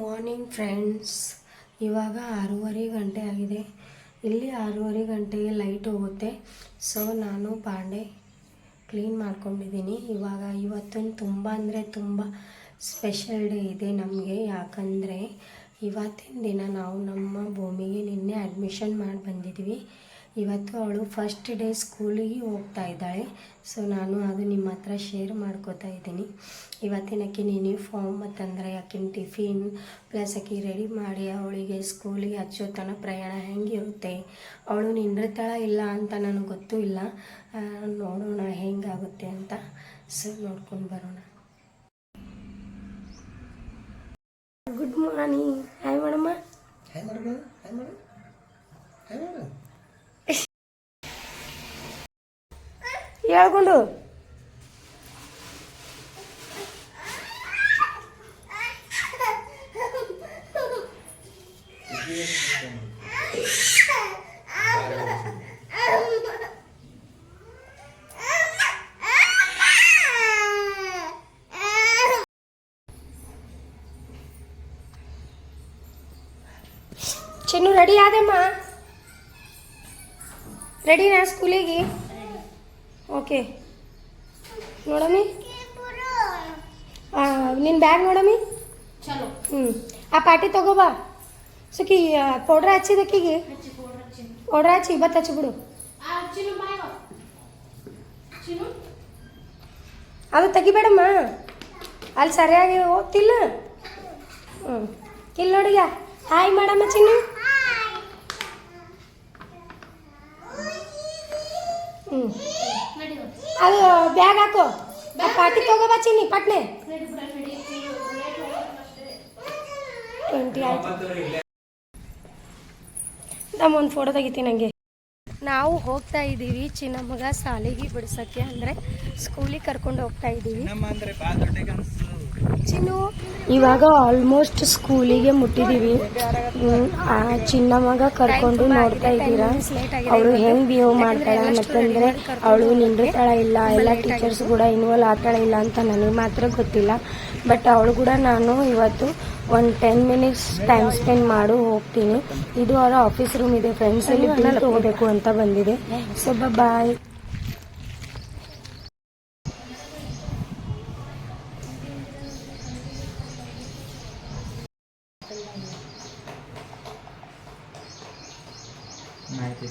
Morning friends. ಇವಾಗ 6:30 ಗಂಟೆ ಆಗಿದೆ. ಇಲ್ಲಿ 6:30 ಗಂಟೆಗೆ ಲೈಟ್ ಹೋಗುತ್ತೆ. ಸೊ ನಾನು ಬಾಂಡೆ ಕ್ಲೀನ್ ಮಾಡ್ಕೊಂಡಿದ್ದೀನಿ. ಇವತ್ತೊಂದು ತುಂಬ ಅಂದರೆ ತುಂಬ ಸ್ಪೆಷಲ್ ಡೇ ಇದೆ ನಮಗೆ. ಯಾಕಂದರೆ ಇವತ್ತಿನ ದಿನ ನಾವು ನಮ್ಮ ಭೂಮಿಗೆ ನಿನ್ನೆ ಅಡ್ಮಿಷನ್ ಮಾಡಿ ಬಂದಿದ್ವಿ. ಇವತ್ತು ಅವಳು ಫಸ್ಟ್ ಡೇ ಸ್ಕೂಲಿಗೆ ಹೋಗ್ತಾ ಇದ್ದಾಳೆ. ಸೊ ನಾನು ಅದು ನಿಮ್ಮ ಹತ್ರ ಶೇರ್ ಮಾಡ್ಕೋತಾ ಇದ್ದೀನಿ. ಇವತ್ತಿನಕ್ಕೆ ಯೂನಿಫಾರ್ಮ್ ಮತ್ತಂದರೆ ಆಕಿನ ಟಿಫಿನ್ ಪ್ಲಸ್ ಆಕಿ ರೆಡಿ ಮಾಡಿ ಅವಳಿಗೆ ಸ್ಕೂಲಿಗೆ ಹಚ್ಚೋ ತನಕ ಪ್ರಯಾಣ ಹೆಂಗಿರುತ್ತೆ, ಅವಳು ನಿಂದಿರ್ತಾಳ ಇಲ್ಲ ಅಂತ ನನಗೆ ಗೊತ್ತೂ ಇಲ್ಲ. ನೋಡೋಣ ಹೆಂಗಾಗುತ್ತೆ ಅಂತ. ಸೊ ನೋಡ್ಕೊಂಡು ಬರೋಣ. Good morning. Hi madam. Hi madam. Hi madam. Hi madam. ಹೇಳ್ಕೊಂಡು ಚಿನ್ನು ರೆಡಿ ಆದಮ್ಮ? ರೆಡಿನಾ ಸ್ಕೂಲಿಗೆ? ಓಕೆ ನೋಡಮ್ಮಿ. ನಿನ್ನ ಬ್ಯಾಗ್ ನೋಡಮ್ಮಿ. ಚಲೋ. ಆ ಪಾಟಿ ತಗೋಬಾ. ಸುಖಿ ಪೌಡ್ರ್ ಹಚ್ಚಿದಕ್ಕಿಗೆ ಪೌಡ್ರ್ ಹಚ್ಚಿ ಬತ್ ಹಚ್ಚಿಬಿಡು. ಅದು ತೆಗಿಬೇಡಮ್ಮ, ಅಲ್ಲಿ ಸರಿಯಾಗಿ ಹೋಗ್ತಿಲ್ಲ. ಇಲ್ಲಿ ನೋಡಿಗ ಹಾಯ್ ಮಾಡಮ್ಮ ಚಿನ್ನು. ಅದು ಬ್ಯಾಗ್ ಹಾಕೋ. ಪಾಟಿ ತಗೋಬಾ ಚಿನ್ನಿ ಪಟ್ನೆ. 20 ಆಯ್ತು. ನಮ್ಮೊಂದು ಫೋಟೋ ತೆಗಿತೀನಿ ಹಂಗೆ. ನಾವು ಹೋಗ್ತಾ ಇದ್ದೀವಿ ಚಿನ್ನಮ್ಮಗ ಸಾಲಿಗೆ ಬಿಡ್ಸಕ್ಕೆ, ಅಂದರೆ ಸ್ಕೂಲಿಗೆ ಕರ್ಕೊಂಡು ಹೋಗ್ತಾ ಇದ್ದೀವಿ. ಚಿನ್ನು ಇವಾಗ ಆಲ್ಮೋಸ್ಟ್ ಸ್ಕೂಲಿಗೆ ಮುಟ್ಟಿದ್ದೀವಿ. ಆ ಚಿನ್ನಮ್ಮಗ ಕರ್ಕೊಂಡು ನೋಡ್ತಾ ಇದ್ದೀರಾ ಅವಳು ಹೆಂಗೆ ಬಿಹೇವ್ ಮಾಡ್ತಾಳೆ, ಮತ್ತಂದರೆ ಅವಳು ನಿಂದಿರ್ತಾಳ ಇಲ್ಲ, ಎಲ್ಲ ಟೀಚರ್ಸ್ ಕೂಡ ಇನ್ವಾಲ್ವ್ ಆಗ್ತಾಳೆ ಇಲ್ಲ ಅಂತ ನನಗೆ ಮಾತ್ರ ಗೊತ್ತಿಲ್ಲ. ಬಟ್ ಅವಳು ಕೂಡ ನಾನು ಇವತ್ತು ಒಂದು 10 ಮಿನಿಟ್ಸ್ ಟೈಮ್ ಸ್ಪೆಂಡ್ ಮಾಡು ಹೋಗ್ತೀನಿ. ಇದು ಅವರ ಆಫೀಸ್ ರೂಮ್ ಇದೆ ಫ್ರೆಂಡ್ಸ್. ಇಲ್ಲಿ ಬಿಲ್ ತಗೋಬೇಕು ಅಂತ ಬಂದಿದೆ. So bye. ಮಾಹಿತಿ